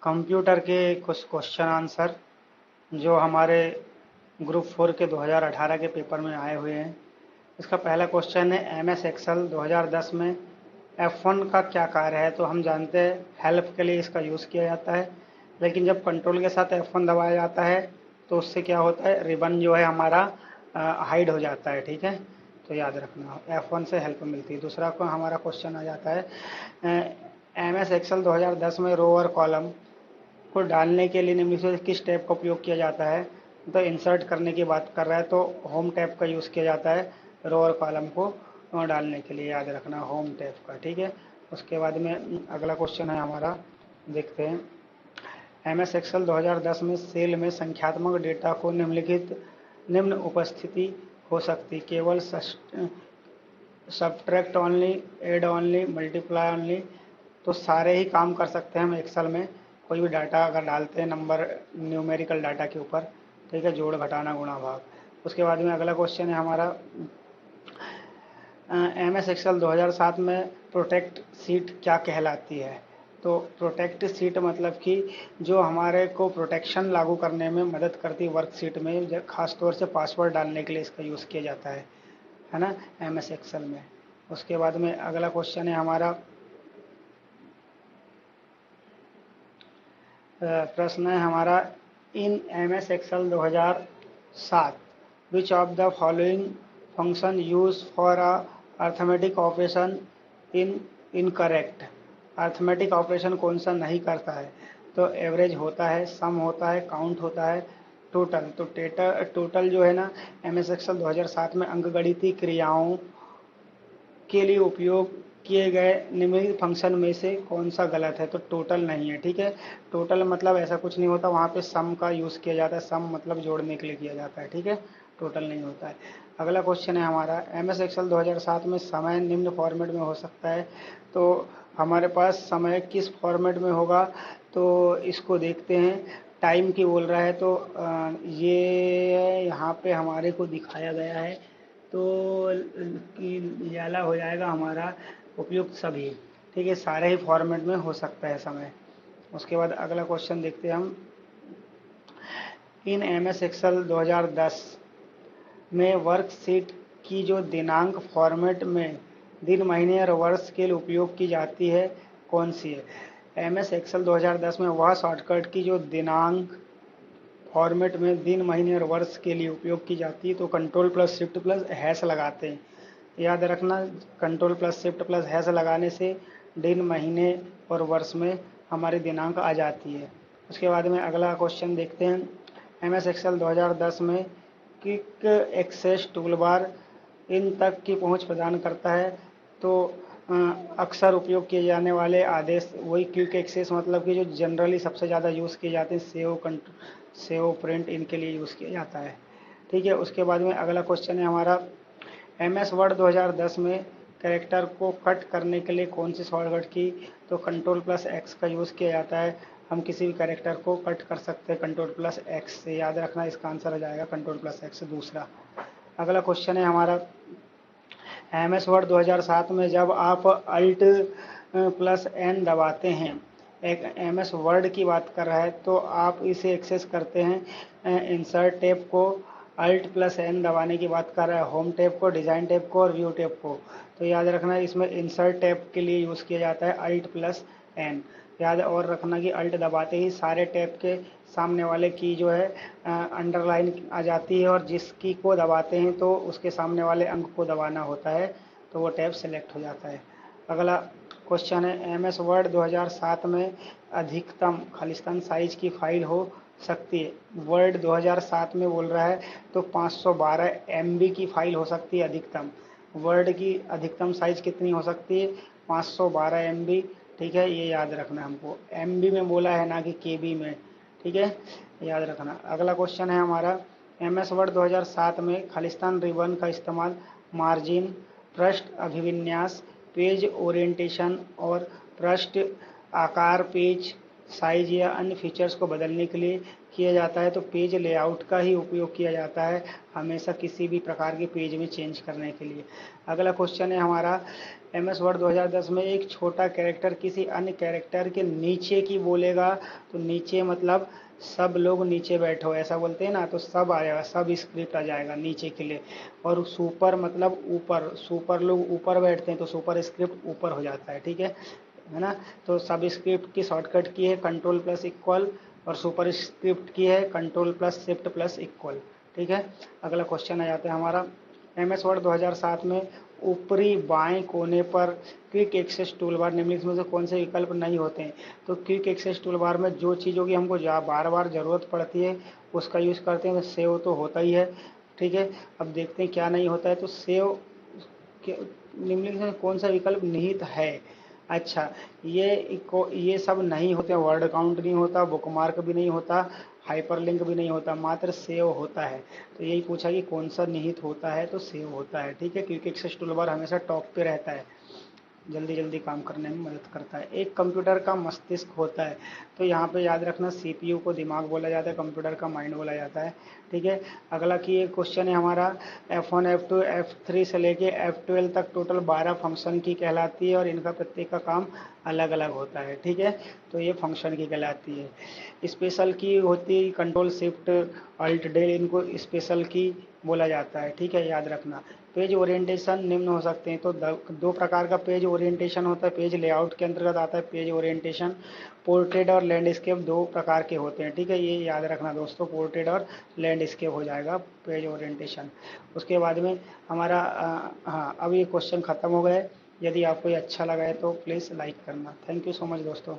Computer के कुछ question answer जो हमारे ग्रुप 4 के 2018 के पेपर में आए हुए हैं। इसका पहला क्वेश्चन है एमएस एक्सेल 2010 में F1 का क्या कार्य है। तो हम जानते हैं हेल्प के लिए इसका यूज़ किया जाता है, लेकिन जब कंट्रोल के साथ F1 दबाया जाता है तो उससे क्या होता है, रिबन जो है हमारा हाइड हो जाता है। ठीक है, तो याद रखना F1 से हेल्प मिलती है। दूसरा को हमारा क्वेश्चन आ जाता है एमएस एक्सेल 2010 में रो और कॉलम को डालने के लिए निम्न से किस टैब का उपयोग किया जाता है। तो इंसर्ट करने की बात कर रहा है तो होम टैब का यूज़ किया जाता है रो और कॉलम को डालने के लिए, याद रखना होम टैब का। ठीक है, उसके बाद में अगला क्वेश्चन है हमारा, देखते हैं। एमएस एक्सेल 2010 में सेल में संख्यात्मक डेटा को निम्न उपस्थिति हो सकती, केवल subtract only, add only, multiply only. तो सारे ही काम कर सकते हैं हम एक्सेल में, कोई भी डाटा अगर डालते हैं नंबर न्यूमेरिकल डाटा के ऊपर। ठीक है, जोड़ घटाना गुणा भाग। उसके बाद में अगला क्वेश्चन है हमारा एम एस एक्सेल 2007 में प्रोटेक्ट सीट क्या कहलाती है। तो प्रोटेक्ट सीट मतलब कि जो हमारे को प्रोटेक्शन लागू करने में मदद करती वर्कशीट में, खास तौर से पासवर्ड डालने के लिए इसका यूज़ किया जाता है ना, एम एस एक्सेल में। उसके बाद में अगला क्वेश्चन है हमारा, प्रश्न है हमारा, in M S Excel 2007 which of the following function use for a arithmetic operation in incorrect. Arithmetic operation कौन सा नहीं करता है। तो एवरेज होता है, सम होता है, काउंट होता है, टोटल। तो टोटल जो है ना, एम एस एक्सेल 2007 में अंकगणितीय क्रियाओं के लिए उपयोग किए गए निम्नलिखित फंक्शन में से कौन सा गलत है। तो टोटल नहीं है। ठीक है, टोटल मतलब ऐसा कुछ नहीं होता, वहाँ पे सम का यूज़ किया जाता है, सम मतलब जोड़ने के लिए किया जाता है। ठीक है, टोटल नहीं होता है। अगला क्वेश्चन है हमारा, एम एस एक्सेल 2007 में समय निम्न फॉर्मेट में हो सकता है। तो हमारे पास समय किस फॉर्मेट में होगा, तो इसको देखते हैं। टाइम की बोल रहा है तो ये यहाँ पे हमारे को दिखाया गया है, तो याला हो जाएगा हमारा उपयुक्त सभी। ठीक है, सारे ही फॉर्मेट में हो सकता है समय। उसके बाद अगला क्वेश्चन देखते हैं हम, इन एम एस एक्सेल 2010 में वर्कशीट की जो दिनांक फॉर्मेट में दिन महीने और वर्ष के लिए उपयोग की जाती है, कौन सी है। एम एस एक्सेल 2010 में वह शॉर्टकट की जो दिनांक फॉर्मेट में दिन महीने और वर्ष के लिए उपयोग की जाती है, तो control plus shift plus hash लगाते हैं। याद रखना, control plus shift plus hash लगाने से दिन महीने और वर्ष में हमारी दिनांक आ जाती है। उसके बाद में अगला क्वेश्चन देखते हैं, एम एस एक्सेल 2010 में क्विक एक्सेस टूलबार इन तक की पहुंच प्रदान करता है। तो अक्सर उपयोग किए जाने वाले आदेश वही क्विक एक्सेस मतलब कि जो जनरली सबसे ज़्यादा यूज़ किए जाते हैं, सेव प्रिंट, इनके लिए यूज़ किया जाता है। ठीक है, उसके बाद में अगला क्वेश्चन है हमारा, एम एस वर्ड 2010 में कैरेक्टर को कट करने के लिए कौन सी शॉर्टकट की। तो कंट्रोल प्लस एक्स का यूज़ किया जाता है। हम किसी भी कैरेक्टर को कट कर सकते हैं कंट्रोल प्लस एक्स से, याद रखना इसका आंसर हो जाएगा कंट्रोल प्लस एक्स दूसरा। अगला क्वेश्चन है हमारा, एम एस वर्ड 2007 में जब आप अल्ट प्लस एन दबाते हैं, एक एम एस वर्ड की बात कर रहा है, तो आप इसे एक्सेस करते हैं इंसर्ट टैब को, अल्ट प्लस एन दबाने की बात कर रहा है, होम टैब को, डिज़ाइन टैब को और व्यू टैब को। तो याद रखना इसमें इंसर्ट टैब के लिए यूज़ किया जाता है अल्ट प्लस एन। याद और रखना कि अल्ट दबाते ही सारे टैब के सामने वाले की जो है अंडरलाइन आ जाती है, और जिसकी को दबाते हैं तो उसके सामने वाले अंक को दबाना होता है, तो वो टैब सेलेक्ट हो जाता है। अगला क्वेश्चन है, एम एस वर्ड 2007 में अधिकतम खालिस्तान साइज की फाइल हो सकती है। वर्ड 2007 में बोल रहा है, तो 512 MB की फाइल हो सकती है अधिकतम। वर्ड की अधिकतम साइज कितनी हो सकती है, 512 MB। ठीक है, ये याद रखना हमको, MB में बोला है ना कि KB में। ठीक है, याद रखना। अगला क्वेश्चन है हमारा, एम एस वर्ड 2007 में खालिस्तान रिबन का इस्तेमाल मार्जिन, पृष्ठ अभिविन्यास, पेज ओरिएंटेशन और पृष्ठ आकार, पेज साइज या अन्य फीचर्स को बदलने के लिए किया जाता है, तो पेज लेआउट का ही उपयोग किया जाता है हमेशा किसी भी प्रकार के पेज में चेंज करने के लिए। अगला क्वेश्चन है हमारा, एम एस वर्ड 2010 में एक छोटा कैरेक्टर किसी अन्य कैरेक्टर के नीचे की बोलेगा, तो नीचे मतलब सब लोग नीचे बैठो ऐसा बोलते हैं ना, तो सब आ जाएगा, सब स्क्रिप्ट आ जाएगा नीचे के लिए। और सुपर मतलब ऊपर, सुपर लोग ऊपर बैठते हैं तो सुपर स्क्रिप्ट ऊपर हो जाता है, ठीक है ना। तो सब स्क्रिप्ट की शॉर्टकट की है कंट्रोल प्लस इक्वल, और सुपर स्क्रिप्ट की है control plus shift plus equal, ठीक है। अगला क्वेश्चन आ जाता है हमारा, एम एस वर्ड 2007 में ऊपरी बाएं कोने पर क्विक एक्सेस टूलबार निम्नलिखित में से कौन से विकल्प नहीं होते हैं। तो क्विक एक्सेस टूलबार में जो चीज़ों की हमको बार बार ज़रूरत पड़ती है उसका यूज़ करते हैं, तो सेव तो होता ही है, ठीक है। अब देखते हैं क्या नहीं होता है, तो सेव निम्नलिखित में कौन सा विकल्प निहित है। अच्छा, ये सब नहीं होते, वर्ड काउंट नहीं होता, बुकमार्क भी नहीं होता, हाइपरलिंक भी नहीं होता, मात्र सेव होता है। तो यही पूछा कि कौन सा निहित होता है, तो सेव होता है, ठीक है। क्विक एक्सेस टूलबार हमेशा टॉप पे रहता है, जल्दी जल्दी काम करने में मदद करता है। एक कंप्यूटर का मस्तिष्क होता है, तो यहाँ पे याद रखना सीपीयू को दिमाग बोला जाता है, कंप्यूटर का माइंड बोला जाता है, ठीक है। अगला की एक क्वेश्चन है हमारा, F1 F2 F3 से लेके F12 तक टोटल 12 फंक्शन की कहलाती है और इनका प्रत्येक का काम अलग अलग होता है, ठीक है। तो ये फंक्शन की कहलाती है। स्पेशल की होती है कंट्रोल शिफ्ट अल्ट डेल, इनको स्पेशल की बोला जाता है, ठीक है, याद रखना। पेज ओरिएंटेशन निम्न हो सकते हैं, तो दो प्रकार का पेज ओरिएंटेशन होता है, पेज लेआउट के अंतर्गत आता है पेज ओरिएंटेशन। पोर्ट्रेट और लैंडस्केप दो प्रकार के होते हैं, ठीक है, ये याद रखना दोस्तों, पोर्ट्रेट और लैंडस्केप हो जाएगा पेज ओरिएंटेशन। उसके बाद में हमारा हाँ, अब ये क्वेश्चन खत्म हो गए। यदि आपको ये अच्छा लगा है तो प्लीज़ लाइक करना। थैंक यू सो मच दोस्तों।